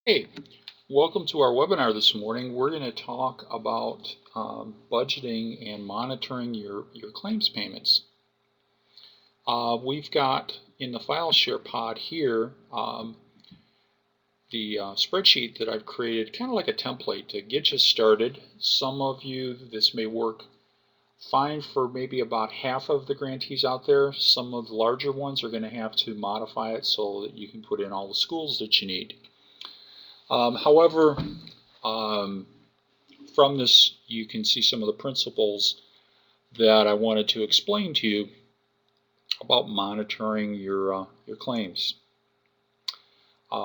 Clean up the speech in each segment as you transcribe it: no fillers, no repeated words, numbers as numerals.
Hey, welcome to our webinar this morning. We're going to talk about budgeting and monitoring your claims payments. We've got in the file share pod here the spreadsheet that I've created, kind of like a template to get you started. Some of you, this may work fine for maybe about half of the grantees out there. Some of the larger ones are going to have to modify it so that you can put in all the schools that you need. However, um, from this, you can see some of the principles that I wanted to explain to you about monitoring your claims.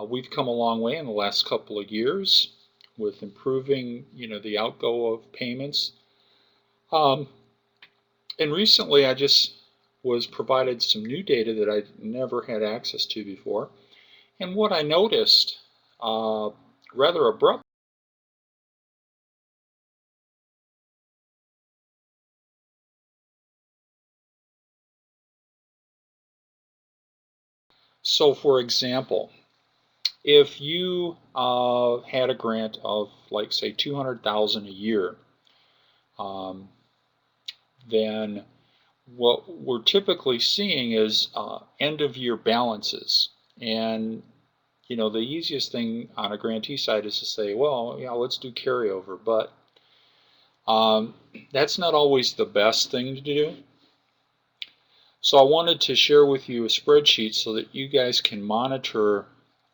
We've come a long way in the last couple of years with improving, the outgo of payments. Um, and recently, I just was provided some new data that I'd never had access to before. And what I noticed, rather abruptly. So, for example, if you had a grant of, like, say, 200,000 a year, um, then what we're typically seeing is end of year balances. And the easiest thing on a grantee side is to say, well, yeah, let's do carryover. But um, that's not always the best thing to do. So I wanted to share with you a spreadsheet so that you guys can monitor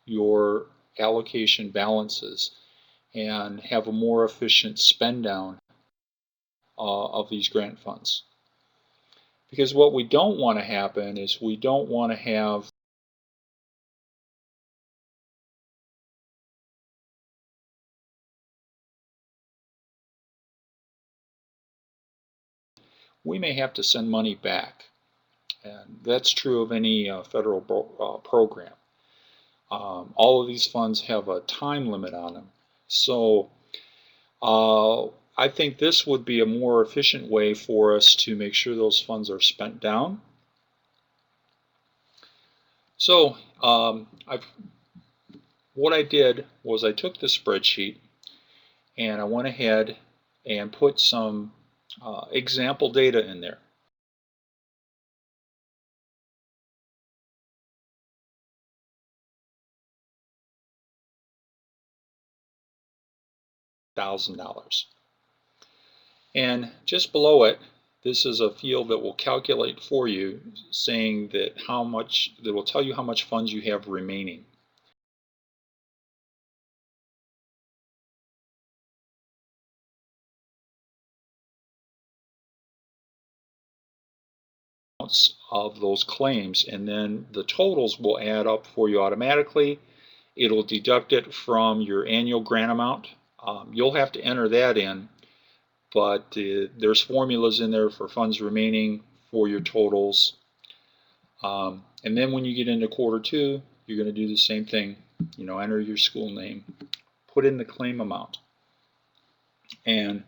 your allocation balances and have a more efficient spend down of these grant funds. Because what we don't want to happen is we don't want to have we may have to send money back. And that's true of any federal program. All of these funds have a time limit on them. So I think this would be a more efficient way for us to make sure those funds are spent down. So what I did was I took the spreadsheet and I went ahead and put some example data in there. $1,000. And just below it, this is a field that will calculate for you, saying that that will tell you how much funds you have remaining. Of those claims, and then the totals will add up for you automatically. It'll deduct it from your annual grant amount. You'll have to enter that in, but there's formulas in there for funds remaining, for your totals. And then when you get into quarter two, you're going to do the same thing. Enter your school name, put in the claim amount, and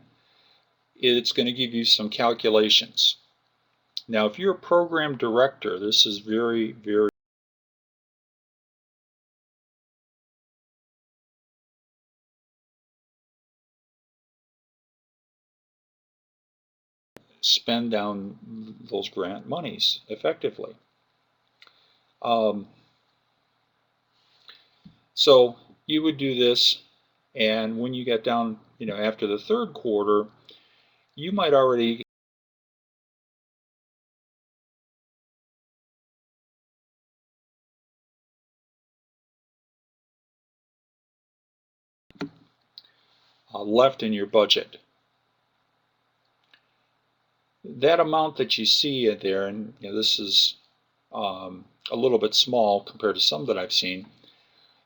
it's going to give you some calculations. Now, if you're a program director, this is very, very spend down those grant monies effectively. Um, so you would do this, and when you get down, after the third quarter, you might already left in your budget. That amount that you see in there, and this is a little bit small compared to some that I've seen,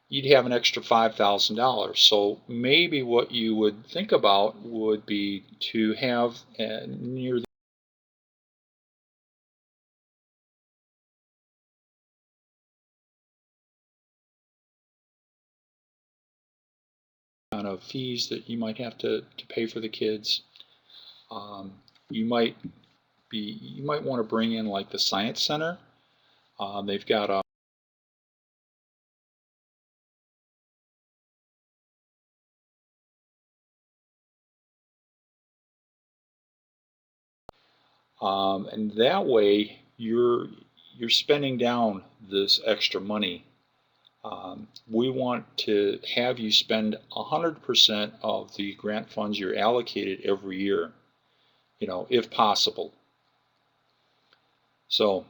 you'd have an extra $5,000. So maybe what you would think about would be to have near the amount of fees that you might have to pay for the kids. Um, you might want to bring in, like, the science center. They've got And that way you're spending down this extra money. We want to have you spend 100% of the grant funds you're allocated every year, if possible. So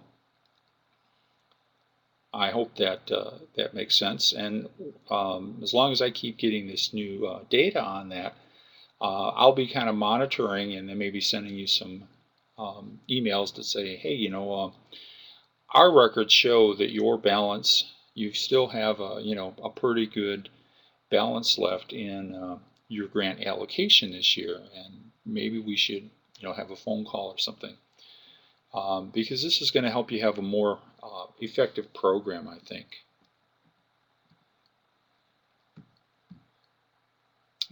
I hope that that makes sense. And as long as I keep getting this new data on that, I'll be kind of monitoring and then maybe sending you some emails to say, hey, our records show that your balance, you still have a pretty good balance left in your grant allocation this year, and maybe we should have a phone call or something, because this is going to help you have a more effective program, I think.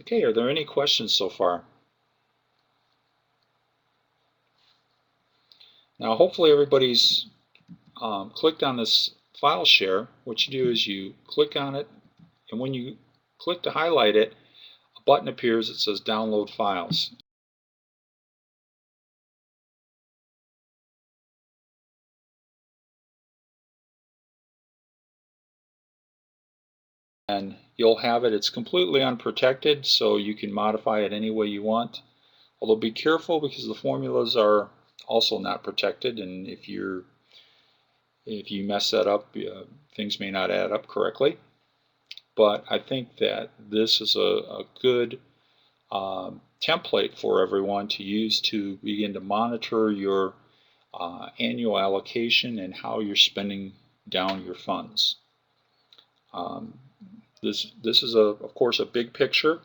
Okay, are there any questions so far? Now hopefully everybody's clicked on this file share. What you do is you click on it, and when you click to highlight it, a button appears that says download files. And you'll have it, it's completely unprotected, so you can modify it any way you want. Although be careful, because the formulas are also not protected, and if you mess that up, things may not add up correctly. But I think that this is a good template for everyone to use to begin to monitor your annual allocation and how you're spending down your funds. This is of course a big picture.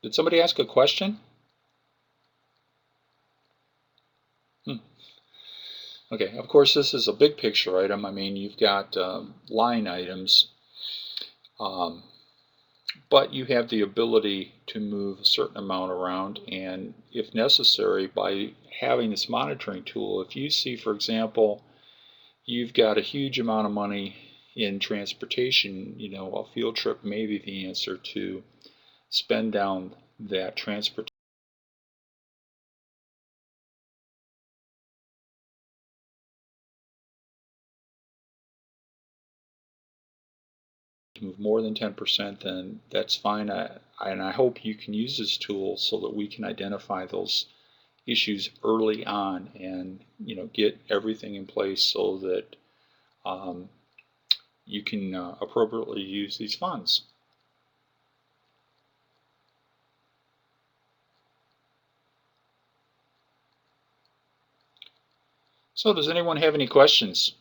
Did somebody ask a question? Okay, of course this is a big picture item. I mean, you've got line items, but you have the ability to move a certain amount around, and if necessary, by having this monitoring tool, if you see, for example, you've got a huge amount of money in transportation, a field trip may be the answer to spend down that transportation. Move more than 10%, then that's fine. And I hope you can use this tool so that we can identify those issues early on and get everything in place so that you can appropriately use these funds. So does anyone have any questions?